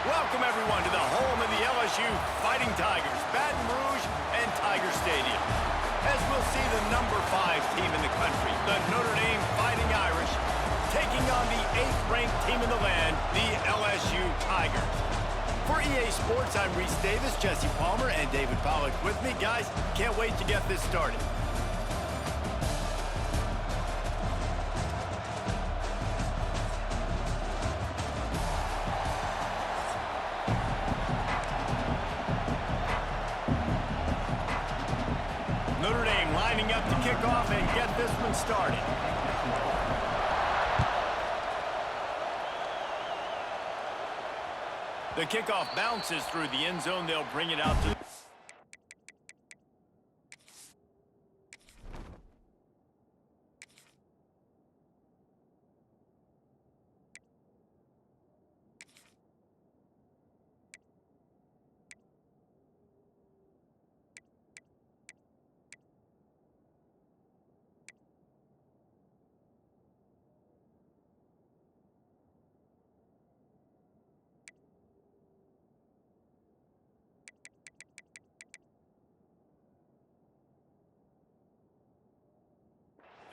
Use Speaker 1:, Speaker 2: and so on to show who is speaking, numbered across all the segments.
Speaker 1: Welcome, everyone, to the home of the LSU Fighting Tigers, Baton Rouge and Tiger Stadium. As we'll see the number 5 team in the country, the Notre Dame Fighting Irish, taking on the 8th-ranked team in the land, the LSU Tigers. For EA Sports, I'm Reese Davis, Jesse Palmer, and David Pollack with me. Guys, can't wait to get this started. Notre Dame lining up to kick off and get this one started. The kickoff bounces through the end zone. They'll bring it out to...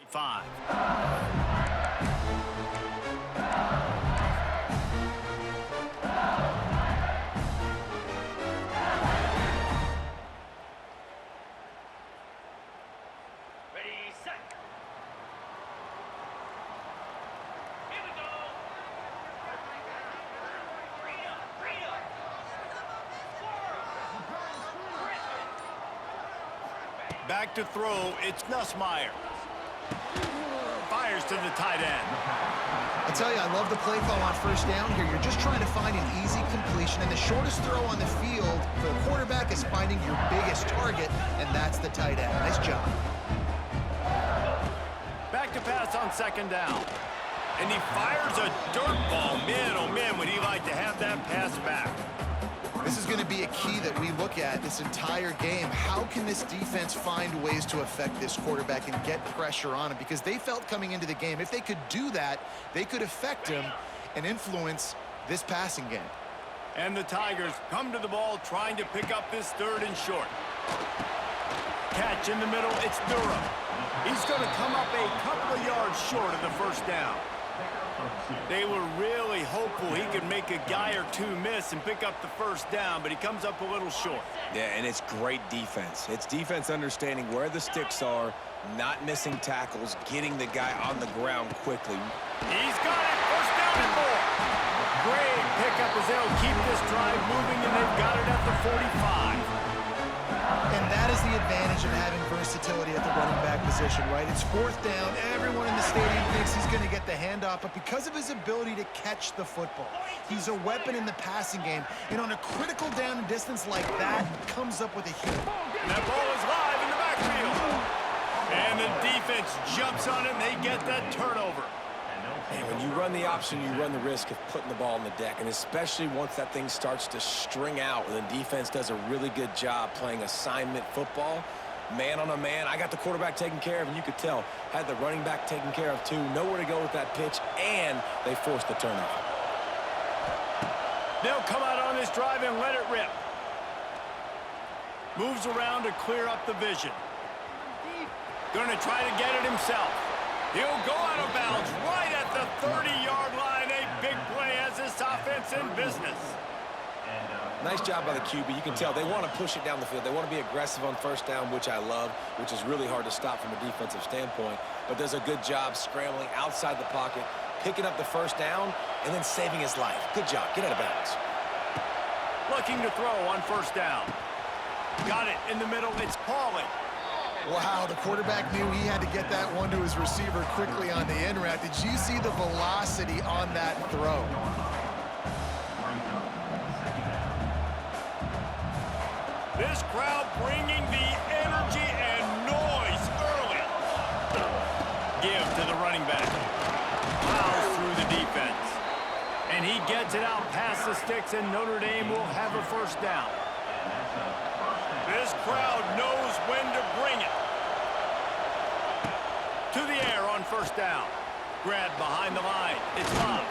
Speaker 1: Five.
Speaker 2: Ready, set. Here we go.
Speaker 1: Back to throw, it's Nussmeier. Fires to the tight end.
Speaker 3: I tell you, I love the play call on first down here. You're just trying to find an easy completion, and the shortest throw on the field for the quarterback is finding your biggest target, and that's the tight end. Nice job.
Speaker 1: Back to pass on second down. And he fires a dirt ball. Man, oh man, would he like to have that pass back.
Speaker 3: This is going to be a key that we look at this entire game. How can this defense find ways to affect this quarterback and get pressure on him? Because they felt coming into the game, if they could do that, they could affect him and influence this passing game.
Speaker 1: And the Tigers come to the ball trying to pick up this third and short. Catch in the middle, it's Durham. He's going to come up a couple of yards short of the first down. They were really hopeful he could make a guy or two miss and pick up the first down, but he comes up a little short.
Speaker 4: Yeah, and it's great defense. It's defense understanding where the sticks are, not missing tackles, getting the guy on the ground quickly.
Speaker 1: He's got it. First down and more. Great pickup as they'll keep this drive moving, and they've got it at the 45.
Speaker 3: And that is the advantage of having versatility at the running back position, right? It's fourth down. Everyone in the stadium thinks he's going to get the handoff, but because of his ability to catch the football, he's a weapon in the passing game. And on a critical down and distance like that, comes up with a hit.
Speaker 1: And that ball is live in the backfield. And the defense jumps on it, and they get that turnover.
Speaker 4: And when you run the option, you run the risk of putting the ball on the deck, and especially once that thing starts to string out, and the defense does a really good job playing assignment football, man on a man. I got the quarterback taken care of, and you could tell, had the running back taken care of too, nowhere to go with that pitch, and they forced the turnover.
Speaker 1: They'll come out on this drive and let it rip. Moves around to clear up the vision. Going to try to get it himself. He'll go out of bounds right at the 30-yard line. A big play as this offense in business.
Speaker 4: Nice job by the QB. You can tell they want to push it down the field. They want to be aggressive on first down, which I love, which is really hard to stop from a defensive standpoint. But does a good job scrambling outside the pocket, picking up the first down, and then saving his life. Good job. Get out of bounds.
Speaker 1: Looking to throw on first down. Got it in the middle. It's Pauling.
Speaker 3: Wow, the quarterback knew he had to get that one to his receiver quickly on the in route. Did you see the velocity on that throw?
Speaker 1: This crowd bringing the energy and noise early. Give to the running back. Plows through the defense. And he gets it out past the sticks, and Notre Dame will have a first down. This crowd knows when to bring it. To the air on first down. Grab behind the line. It's Love.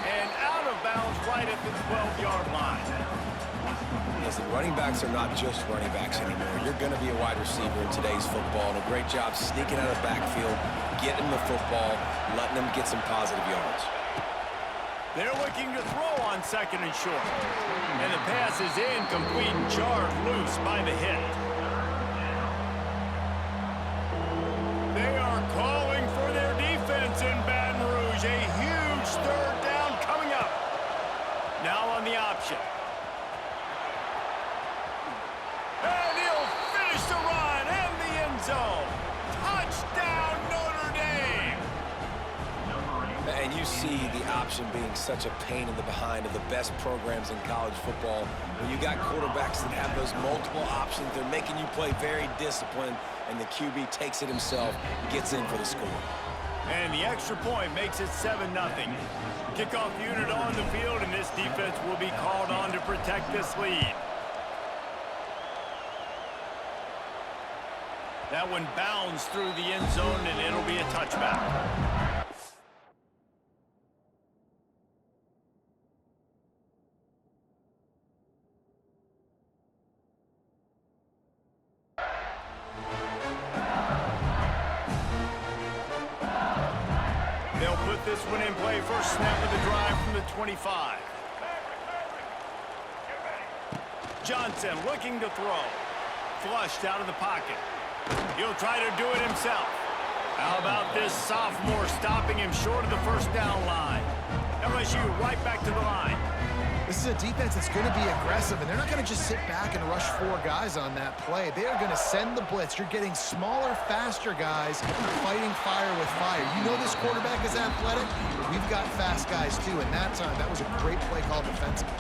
Speaker 1: And out of bounds right at the 12-yard line.
Speaker 4: Listen, running backs are not just running backs anymore. You're going to be a wide receiver in today's football, and a great job sneaking out of the backfield, getting the football, letting them get some positive yards.
Speaker 1: They're looking to throw on 2nd and short. And the pass is incomplete, jarred loose by the hit. They are calling for their defense in Baton Rouge. A huge 3rd down coming up. Now on the option. And he'll finish the run and the end zone. Touchdown, Notre Dame!
Speaker 4: And you see the option being such a pain in the behind of the best programs in college football. When you got quarterbacks that have those multiple options, they're making you play very disciplined, and the QB takes it himself, gets in for the score.
Speaker 1: And the extra point makes it 7-0. Kickoff unit on the field, and this defense will be called on to protect this lead. That one bounds through the end zone, and it'll be a touchback. They'll put this one in play. First snap of the drive from the 25. Johnson looking to throw. Flushed out of the pocket. He'll try to do it himself. How about this sophomore stopping him short of the first down line? LSU right back to the line.
Speaker 3: This is a defense that's going to be aggressive, and they're not going to just sit back and rush 4 guys on that play. They are going to send the blitz. You're getting smaller, faster guys fighting fire with fire. You know this quarterback is athletic. We've got fast guys, too, and that time, that was a great play call defensively.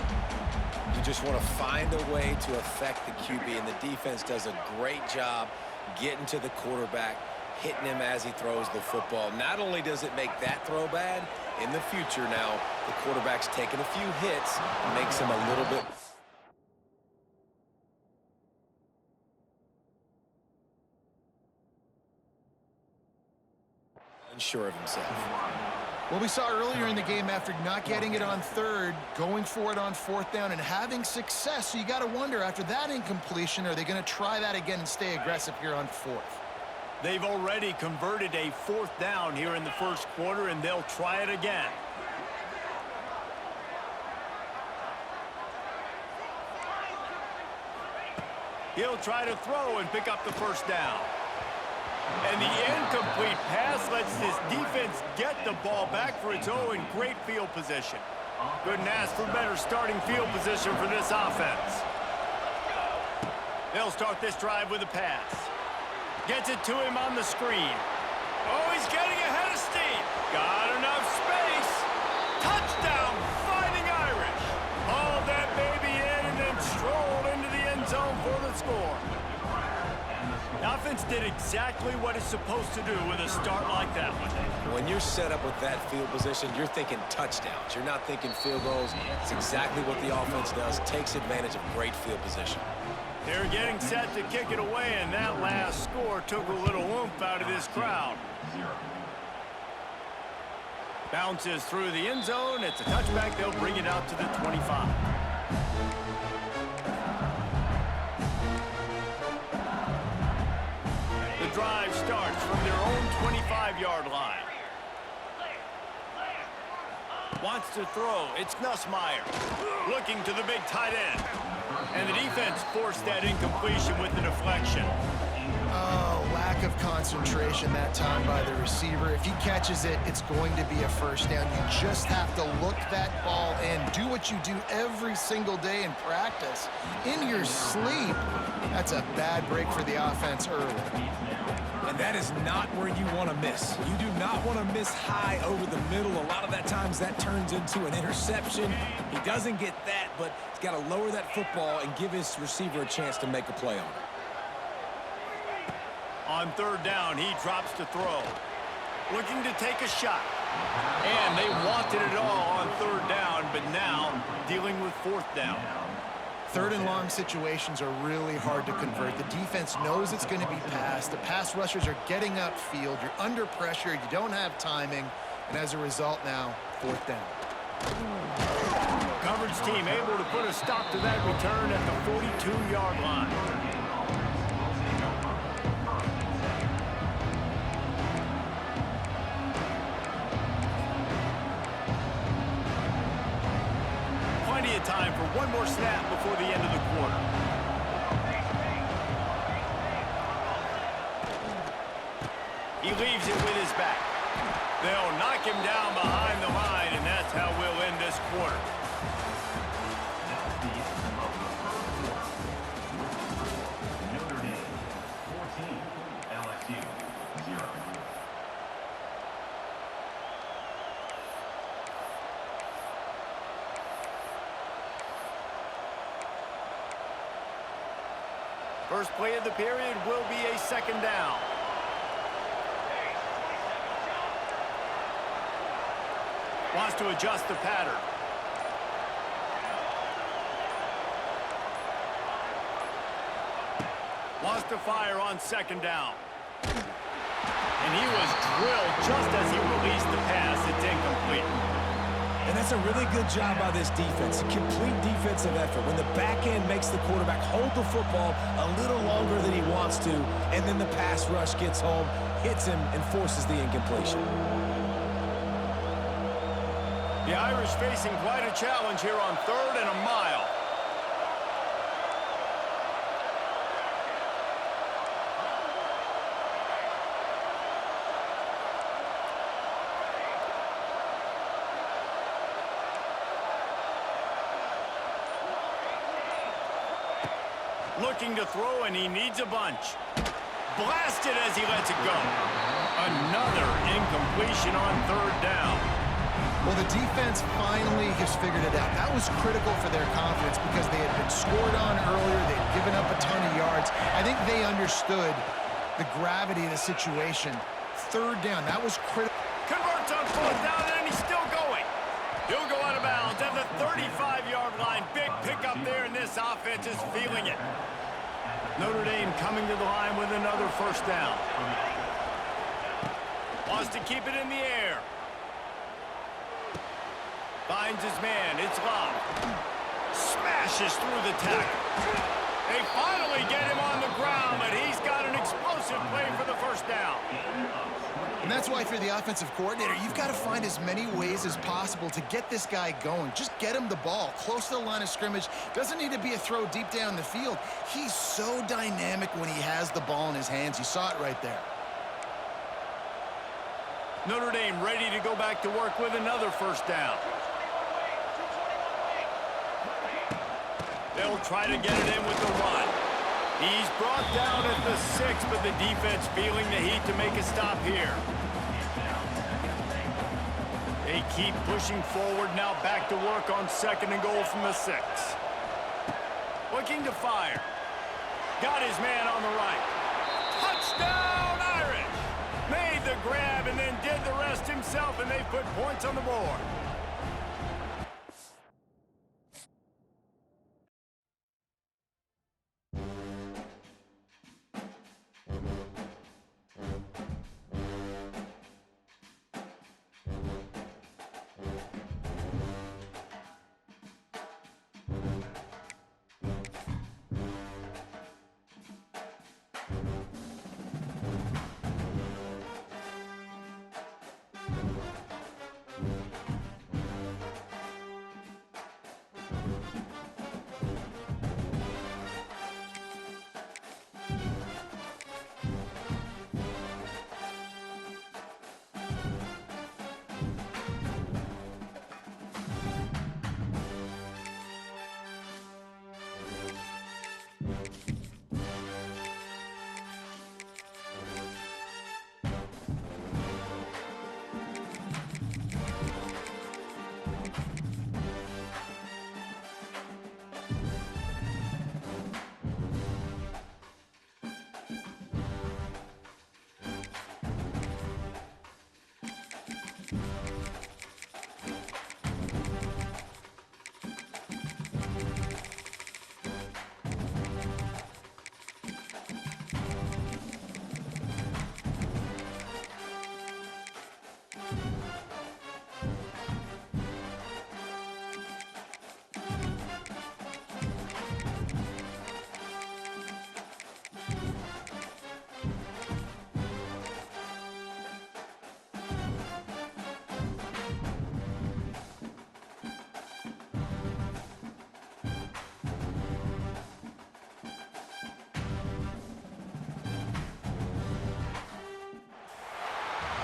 Speaker 4: You just want to find a way to affect the QB, and the defense does a great job getting to the quarterback, hitting him as he throws the football. Not only does it make that throw bad, in the future now, the quarterback's taking a few hits and makes him a little bit unsure of himself.
Speaker 3: Well, we saw earlier in the game, after not getting it on 3rd, going for it on 4th down and having success. So you got to wonder, after that incompletion, are they going to try that again and stay aggressive here on 4th?
Speaker 1: They've already converted a 4th down here in the first quarter, and they'll try it again. He'll try to throw and pick up the first down. And the incomplete pass lets this defense get the ball back for its own great field position. Couldn't ask for better starting field position for this offense. They'll start this drive with a pass. Gets it to him on the screen. Oh, he's getting ahead of steam. Got enough space. Touchdown, Fighting Irish. Hauled that baby in and then strolled into the end zone for the score. The offense did exactly what it's supposed to do with a start like that one.
Speaker 4: When you're set up with that field position, you're thinking touchdowns. You're not thinking field goals. It's exactly what the offense does. Takes advantage of great field position.
Speaker 1: They're getting set to kick it away, and that last score took a little oomph out of this crowd. Bounces through the end zone. It's a touchback. They'll bring it out to the 25. The drive starts from their own 25-yard line. Wants to throw. It's Nussmeier. Looking to the big tight end. And the defense forced that incompletion with the deflection.
Speaker 3: Oh, lack of concentration that time by the receiver. If he catches it, it's going to be a first down. You just have to look that ball in. Do what you do every single day in practice. In your sleep. That's a bad break for the offense early.
Speaker 4: And that is not where you want to miss. You do not want to miss high over the middle. A lot of that times that turns into an interception. He doesn't get that, but he's got to lower that football and give his receiver a chance to make a play on it.
Speaker 1: On 3rd down, he drops to throw. Looking to take a shot. And they wanted it all on 3rd down, but now dealing with 4th down.
Speaker 3: 3rd and long situations are really hard to convert. The defense knows it's going to be passed. The pass rushers are getting upfield. You're under pressure. You don't have timing. And as a result now, 4th down.
Speaker 1: Birds team able to put a stop to that return at the 42-yard line. Plenty of time for one more snap before the end of the quarter. He leaves it with his back. They'll knock him down behind the line, and that's how we'll end this quarter.
Speaker 5: Notre Dame 14, LSU 0.
Speaker 1: First play of the period will be a second down. Wants to adjust the pattern. Wants to fire on second down. And he was drilled just as he released the pass. It's incomplete.
Speaker 4: And that's a really good job by this defense, a complete defensive effort. When the back end makes the quarterback hold the football a little longer than he wants to, and then the pass rush gets home, hits him, and forces the incompletion.
Speaker 1: The Irish facing quite a challenge here on 3rd and a mile. Looking to throw, and he needs a bunch. Blasted as he lets it go. Another incompletion on 3rd down.
Speaker 3: Well, the defense finally has figured it out. That was critical for their confidence because they had been scored on earlier. They had given up a ton of yards. I think they understood the gravity of the situation. 3rd down, that was critical.
Speaker 1: Converts on 4th down, and he's still going. He'll go out of bounds at the 35-yard line. Big pickup there, and this offense is feeling it. Notre Dame coming to the line with another first down. Wants to keep it in the air. Finds his man. It's locked. Smashes through the tackle. They finally get him on the ground, but he's got an explosive play for the first down.
Speaker 3: And that's why, if you're the offensive coordinator, you've got to find as many ways as possible to get this guy going. Just get him the ball close to the line of scrimmage. Doesn't need to be a throw deep down the field. He's so dynamic when he has the ball in his hands. You saw it right there.
Speaker 1: Notre Dame ready to go back to work with another first down. They'll try to get it in with the run. He's brought down at the 6, but the defense feeling the heat to make a stop here. They keep pushing forward, now back to work on 2nd and goal from the 6. Looking to fire. Got his man on the right. Touchdown, Irish! Made the grab and then did the rest himself, and they put points on the board.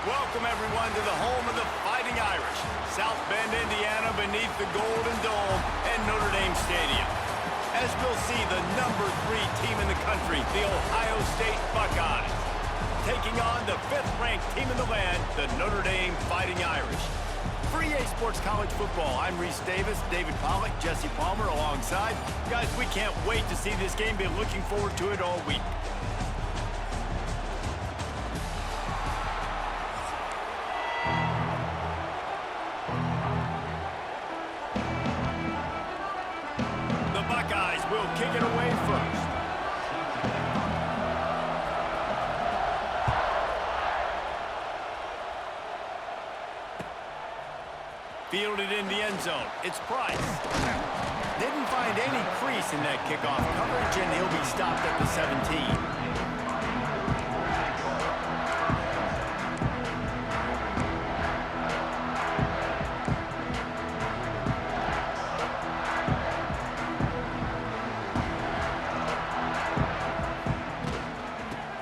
Speaker 1: Welcome, everyone, to the home of the Fighting Irish, South Bend, Indiana, beneath the Golden Dome and Notre Dame Stadium. As we'll see, the #3 team in the country, the Ohio State Buckeyes, taking on the 5th-ranked team in the land, the Notre Dame Fighting Irish. For EA Sports College Football, I'm Reese Davis, David Pollack, Jesse Palmer alongside. Guys, we can't wait to see this game. Been looking forward to it all week. The Buckeyes will kick it away first. Fielded in the end zone. It's Price. Didn't find any crease in that kickoff coverage, and he'll be stopped at the 17.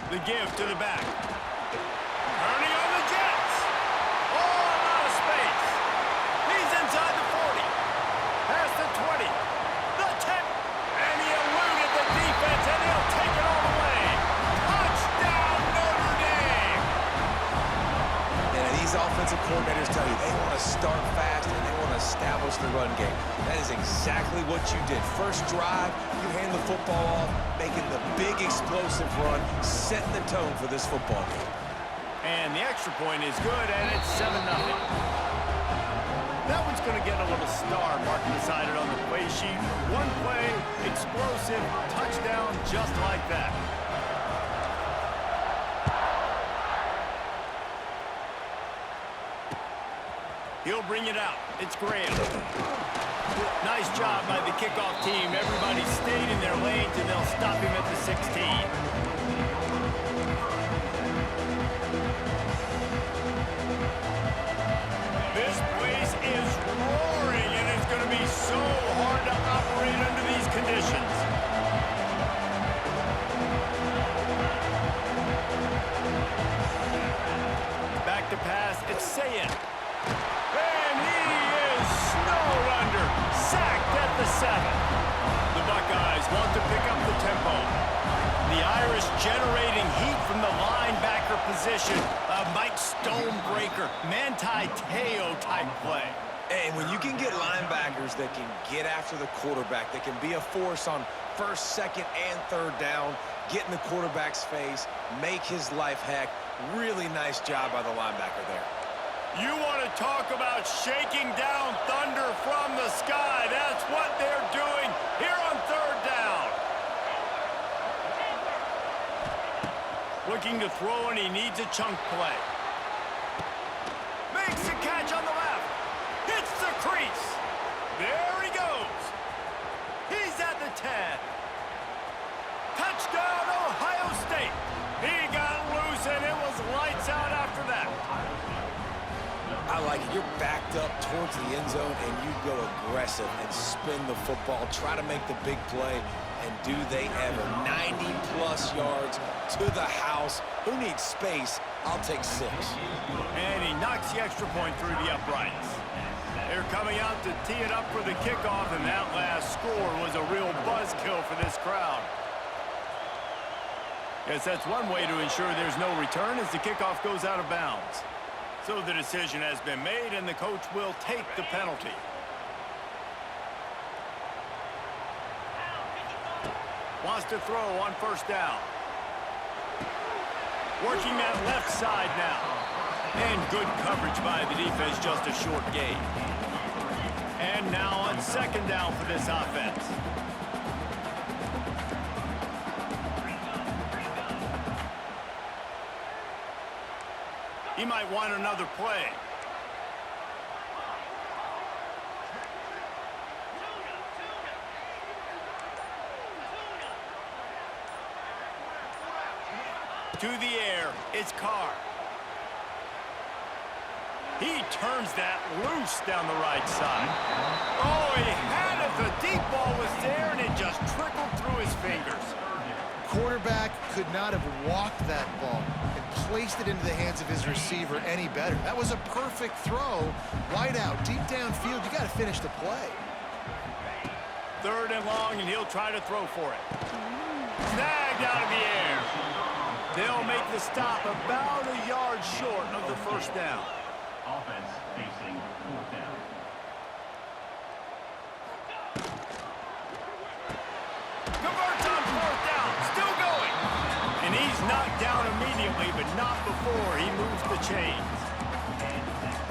Speaker 1: The give to the back. Turning on the Jets. Oh, out of space. He's inside the 40. Past the 20. The 10. And he eluded the defense, and he'll take it all the way. Touchdown, Notre Dame.
Speaker 4: And these offensive coordinators tell you they want to start fast and they want to establish the run game. That is exactly what you did. First drive, you hand the football off, making the big explosive run, setting the tone for this football game.
Speaker 1: And the extra point is good, and it's 7-0. That one's going to get a little star mark beside it on the play sheet. One play, explosive, touchdown, just like that. He'll bring it out. It's Graham. Nice job by the kickoff team. Everybody stayed in their lanes, and they'll stop him at the 16. This place is roaring, and it's going to be so hard to operate under these conditions. Back to pass. It's Sayen. And he is snowed under. Sacked at the 7. The Buckeyes want to pick up the tempo. The Irish generating heat from the linebacker position. A Mike Stonebreaker, Manti Te'o type play.
Speaker 4: And when you can get linebackers that can get after the quarterback, that can be a force on 1st, 2nd, and 3rd down, get in the quarterback's face, make his life heck. Really nice job by the linebacker there.
Speaker 1: You want to talk about shaking down thunder from the sky. That's what they're doing here on 3rd down. Looking to throw, and he needs a chunk play. Makes the catch on the left. Hits the crease. There he goes. He's at the 10. Touchdown, Ohio State. He got loose, and it was lights out after that.
Speaker 4: I like it. You're backed up towards the end zone, and you go aggressive and spin the football, try to make the big play, and do they ever. 90-plus yards to the house. Who needs space? I'll take 6.
Speaker 1: And he knocks the extra point through the uprights. They're coming out to tee it up for the kickoff, and that last score was a real buzzkill for this crowd. Yes, that's one way to ensure there's no return as the kickoff goes out of bounds. So the decision has been made, and the coach will take the penalty. Wants to throw on 1st down. Working that left side now. And good coverage by the defense, just a short gain. And now on 2nd down for this offense. He might want another play. To the air, it's Carr. He turns that loose down the right side. Oh, he had it. The deep ball was there, and it just trickled through his fingers.
Speaker 3: Quarterback could not have walked that ball and placed it into the hands of his receiver any better. That was a perfect throw. Wide out, deep downfield. You got to finish the play.
Speaker 1: 3rd and long, and he'll try to throw for it. Snagged out of the air. They'll make the stop about a yard short of the 1st down.
Speaker 5: Offense facing 4th down.
Speaker 1: Converts on 4th down, still going. And he's knocked down immediately, but not before he moves the chains.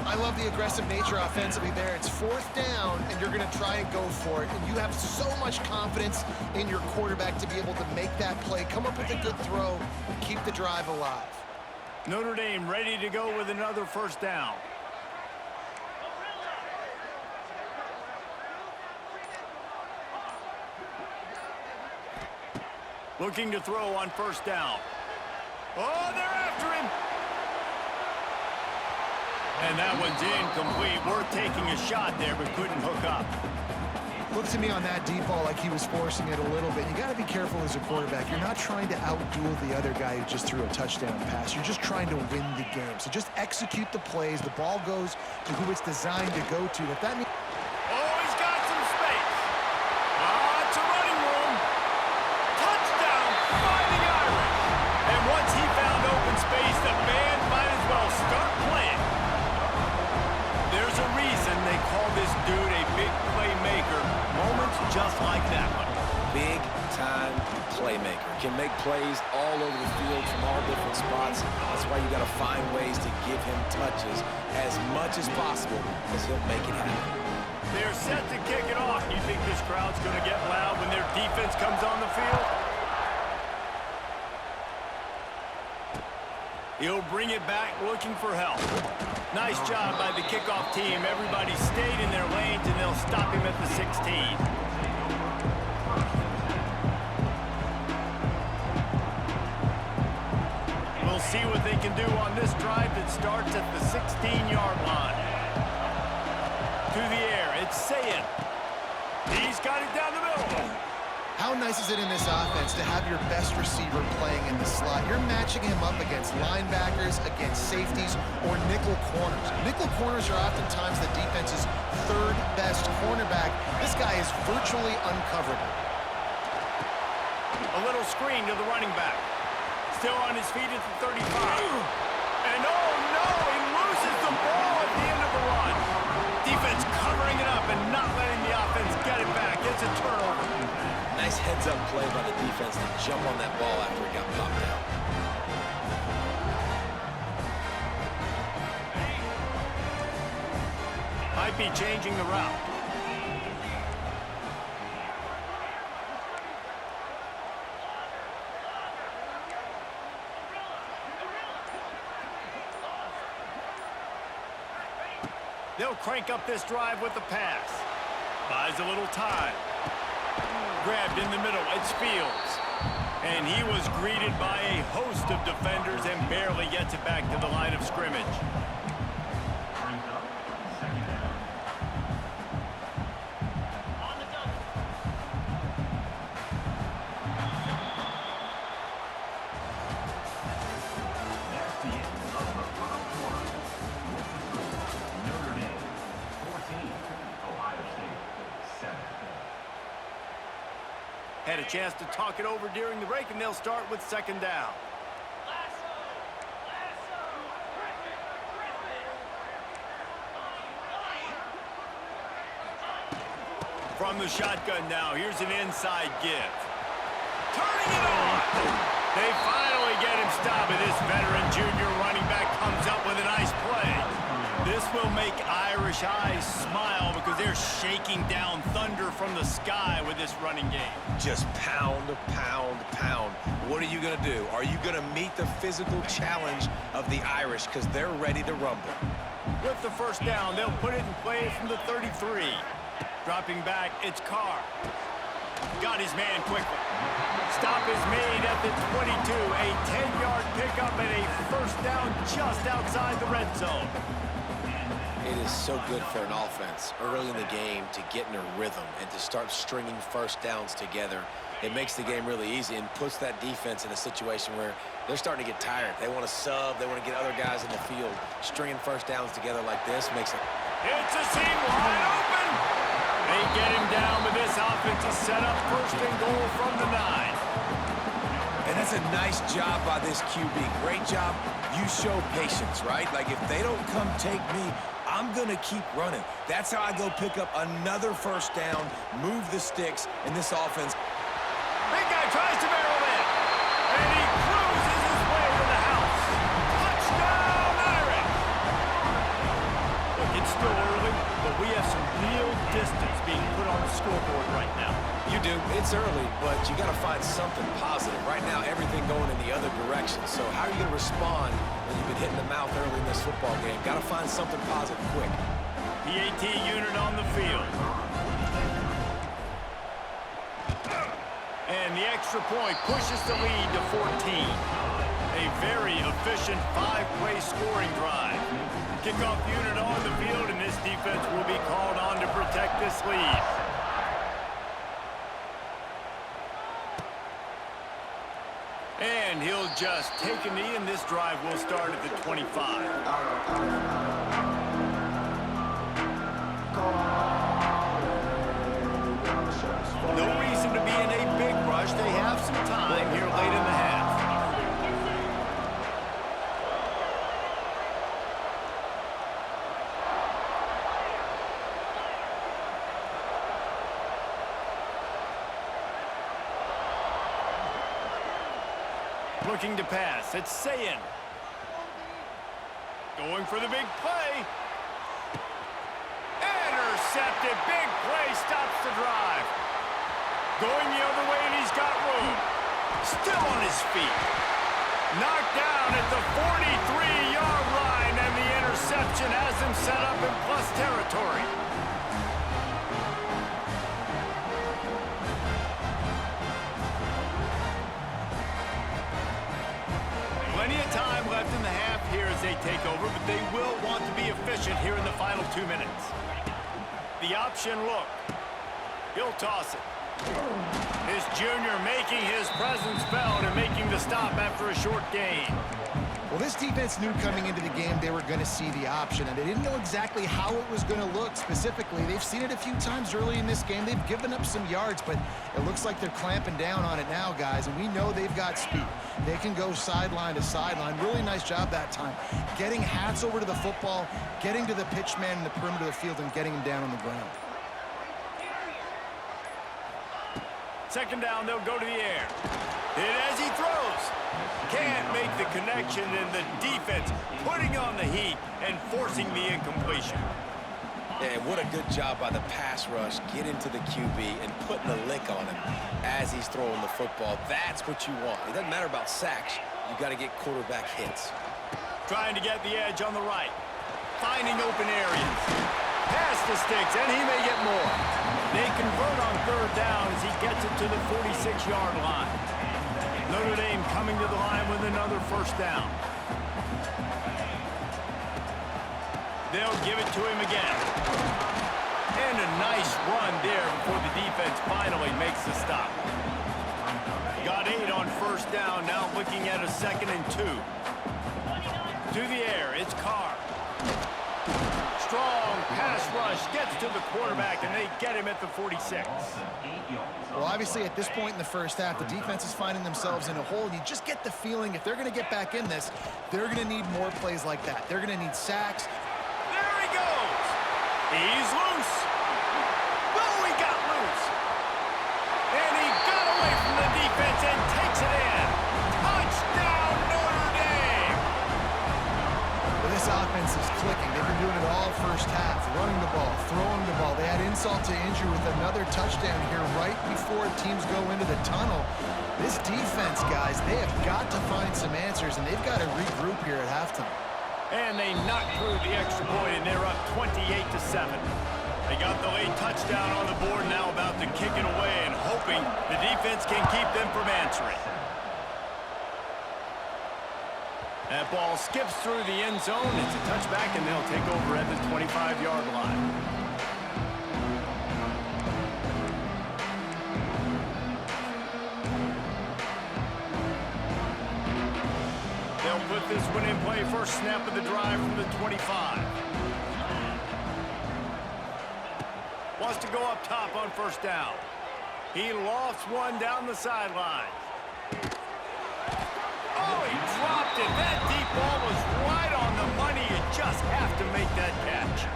Speaker 3: I love the aggressive nature offensively there. It's 4th down, and you're going to try and go for it. And you have so much confidence in your quarterback to be able to make that play, come up with a good throw, and keep the drive alive.
Speaker 1: Notre Dame ready to go with another 1st down. Looking to throw on 1st down. Oh, they're after him. And that one's incomplete. Worth taking a shot there, but couldn't hook up.
Speaker 3: Looked to me on that deep ball like he was forcing it a little bit. You got to be careful as a quarterback. You're not trying to outduel the other guy who just threw a touchdown pass. You're just trying to win the game. So just execute the plays. The ball goes to who it's designed to go to. If that means...
Speaker 1: Oh, he's got some space. It's a running room. Touchdown, Fighting Irish. And once he found open space, the band might as well start playing. There's a reason they call this dude a big playmaker. Moments just like that one.
Speaker 4: Big-time playmaker. Can make plays all over the field from all different spots. That's why you got to find ways to give him touches as much as possible, because he'll make it happen.
Speaker 1: They're set to kick it off. You think this crowd's going to get loud when their defense comes on the field? He'll bring it back looking for help. Nice job by the kickoff team. Everybody stayed in their lanes, and they'll stop him at the 16. We'll see what they can do on this drive that starts at the 16-yard line. To the air, it's Sayin. He's got it down the middle.
Speaker 3: How nice is it in this offense to have your best receiver playing in the slot? You're matching him up against linebackers, against safeties, or nickel corners. Nickel corners are oftentimes the defense's 3rd best cornerback. This guy is virtually uncoverable.
Speaker 1: A little screen to the running back. Still on his feet at the 35. And oh no, he loses the ball at the end of the run. Defense covering it up and not letting the offense get it back. It's a turnover.
Speaker 4: Nice heads-up play by the defense to jump on that ball after it got popped out.
Speaker 1: Might be changing the route. They'll crank up this drive with the pass. Buys a little time. Grabbed in the middle, it's Fields. And he was greeted by a host of defenders and barely gets it back to the line of scrimmage.
Speaker 5: Brings up 2nd down.
Speaker 2: On the double.
Speaker 5: That's the end of the 1st quarter. Notre Dame 14, Ohio State 7.
Speaker 1: Had a chance to talk it over during the break, and they'll start with 2nd down. From the shotgun now, here's an inside give. Turning it on! They finally get him stopped, and this veteran junior running back comes up with a nice play. This will make Irish eyes smile because they're shaking down thunder from the sky with this running game.
Speaker 4: Just pound, pound, pound. What are you going to do? Are you going to meet the physical challenge of the Irish because they're ready to rumble?
Speaker 1: With the 1st down, they'll put it in play from the 33. Dropping back, it's Carr. Got his man quickly. Stop is made at the 22. A 10-yard pickup and a 1st down just outside the red zone.
Speaker 4: It is so good for an offense early in the game to get in a rhythm and to start stringing first downs together. It makes the game really easy and puts that defense in a situation where they're starting to get tired. They want to sub. They want to get other guys in the field. Stringing first downs together like this makes it.
Speaker 1: It's a seam wide open. They get him down, but this offense is set up first and goal from the 9.
Speaker 4: And that's a nice job by this QB. Great job. You show patience, right? Like, if they don't come take me, I'm going to keep running. That's how I go pick up another first down, move the sticks, and this offense.
Speaker 1: Big guy tries to barrel in, and he cruises his way to the house. Touchdown, Irish! Look, it's still early, but we have some real distance being put on the scoreboard right now.
Speaker 4: You do. It's early, but you got to find something positive. Right now, everything going in the other direction. So how are you going to respond when you've been hitting the mouth early in this football game? Got to find something positive quick.
Speaker 1: PAT unit on the field. And the extra point pushes the lead to 14. A very efficient 5-play scoring drive. Kickoff unit on the field, and this defense will be called on to protect this lead. And he'll just take a knee, and this drive will start at the 25. No reason to be in a big rush. They have some time here late in the half. Looking to pass. It's Sayin. Going for the big play. Intercepted. Big play stops the drive. Going the other way, and he's got room. Still on his feet. Knocked down at the 43-yard line, and the interception has him set up in plus territory. Plenty of time left in the half here as they take over, but they will want to be efficient here in the final 2 minutes. The option look. He'll toss it. This junior making his presence felt and making the stop after a short gain.
Speaker 3: Well, this defense knew coming into the game they were going to see the option, and they didn't know exactly how it was going to look specifically. They've seen it a few times early in this game. They've given up some yards, but it looks like they're clamping down on it now, guys, and we know they've got speed. They can go sideline to sideline. Really nice job that time. Getting hats over to the football, getting to the pitch man in the perimeter of the field, and getting him down on the ground.
Speaker 1: Second down, they'll go to the air. Hit as he throws. Can't make the connection, and the defense putting on the heat and forcing the incompletion.
Speaker 4: And what a good job by the pass rush. Get into the QB and putting a lick on him as he's throwing the football. That's what you want. It doesn't matter about sacks. You got to get quarterback hits.
Speaker 1: Trying to get the edge on the right. Finding open areas. Pass the sticks, and he may get more. They convert on third down as he gets it to the 46-yard line. Notre Dame coming to the line with another first down. They'll give it to him again. And a nice run there before the defense finally makes the stop. Got 8 on first down, now looking at a 2nd and 2. To the air, it's Carr. Strong pass rush, gets to the quarterback, and they get him at the 46.
Speaker 3: Well, obviously, at this point in the first half, the defense is finding themselves in a hole, and you just get the feeling if they're going to get back in this, they're going to need more plays like that. They're going to need sacks.
Speaker 1: There he goes. He's loose. Oh, he got loose. And he got away from the defense and takes it in. Touchdown, Notre Dame.
Speaker 3: But this offense is clicking. They've been doing it all first half, running the ball, throwing the ball. They had insult to injury with another touchdown here right before teams go into the tunnel. This defense, guys, they have got to find some answers, and they've got to regroup here at halftime.
Speaker 1: And they knock through the extra point, and they're up 28-7. They got the late touchdown on the board, now about to kick it away and hoping the defense can keep them from answering. That ball skips through the end zone. It's a touchback, and they'll take over at the 25-yard line. They'll put this one in play. First snap of the drive from the 25. Wants to go up top on first down. He lofts one down the sideline. Oh, he dropped it. That deep ball was right on the money. You just have to make that catch.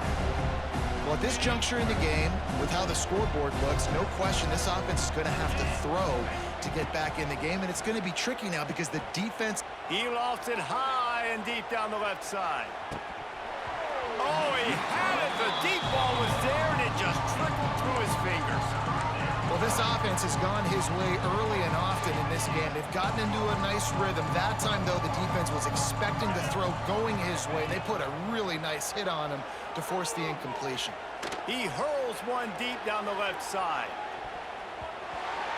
Speaker 3: Well, at this juncture in the game, with how the scoreboard looks, no question this offense is going to have to throw to get back in the game, and it's going to be tricky now because the defense...
Speaker 1: He lofts it high and deep down the left side. Oh, he had it. The deep ball was there, and it just trickled through his fingers.
Speaker 3: Well, this offense has gone his way early and often in this game. They've gotten into a nice rhythm. That time, though, the defense was expecting the throw going his way. They put a really nice hit on him to force the incompletion.
Speaker 1: He hurls one deep down the left side.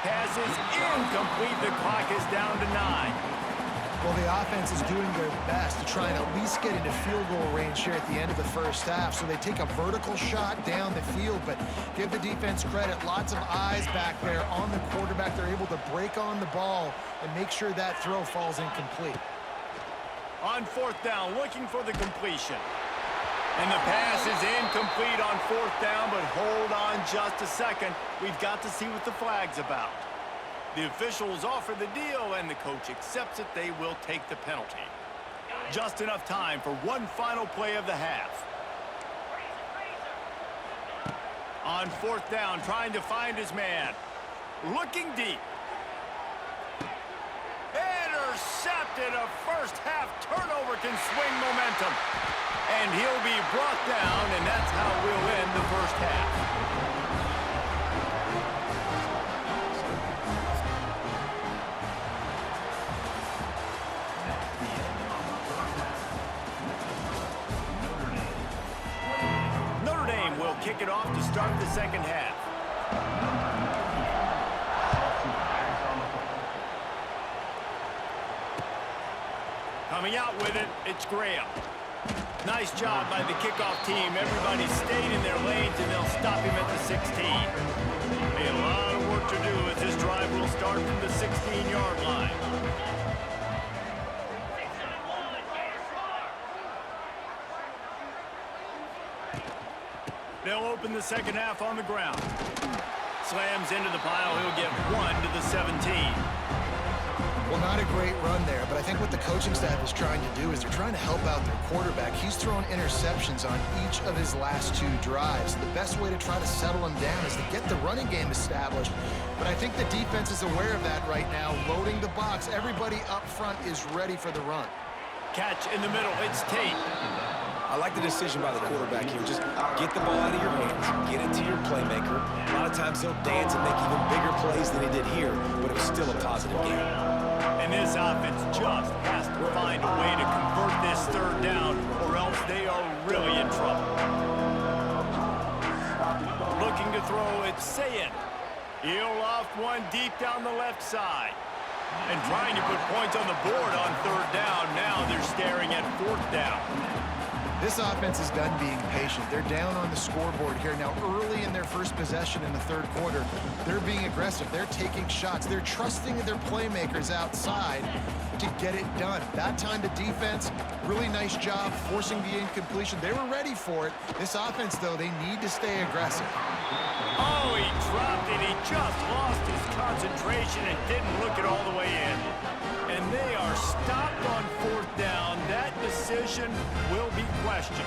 Speaker 1: Pass is incomplete. The clock is down to 9.
Speaker 3: Well, the offense is doing their best to try and at least get into field goal range here at the end of the first half. So they take a vertical shot down the field, but give the defense credit. Lots of eyes back there on the quarterback. They're able to break on the ball and make sure that throw falls incomplete.
Speaker 1: On fourth down, looking for the completion. And the pass is incomplete on fourth down, but hold on just a second. We've got to see what the flag's about. The officials offer the deal, and the coach accepts it. They will take the penalty. Just enough time for one final play of the half. On fourth down, trying to find his man. Looking deep. Intercepted. A first half turnover can swing momentum. And he'll be brought down, and that's how we'll end the first half. Kick it off to start the second half. Coming out with it, it's Graham. Nice job by the kickoff team. Everybody stayed in their lanes, and they'll stop him at the 16. A lot of work to do as this drive will start from the 16-yard line. They'll open the second half on the ground. Slams into the pile. He'll get one to the 17.
Speaker 3: Well, not a great run there, but I think what the coaching staff is trying to do is they're trying to help out their quarterback. He's thrown interceptions on each of his last 2 drives. The best way to try to settle him down is to get the running game established. But I think the defense is aware of that right now, loading the box. Everybody up front is ready for the run.
Speaker 1: Catch in the middle. It's Tate.
Speaker 4: I like the decision by the quarterback here. Just get the ball out of your hands, get it to your playmaker. A lot of times he'll dance and make even bigger plays than he did here, but it was still a positive game.
Speaker 1: And this offense just has to find a way to convert this third down, or else they are really in trouble. Looking to throw, it's Sayin. He'll loft one deep down the left side. And trying to put points on the board on third down. Now they're staring at fourth down.
Speaker 3: This offense is done being patient. They're down on the scoreboard here. Now, early in their first possession in the third quarter, they're being aggressive. They're taking shots. They're trusting their playmakers outside to get it done. That time, the defense, really nice job forcing the incompletion. They were ready for it. This offense, though, they need to stay aggressive.
Speaker 1: Oh, he dropped it. He just lost his concentration and didn't look it all the way in. And they are stopped on fourth down. That decision will be questioned.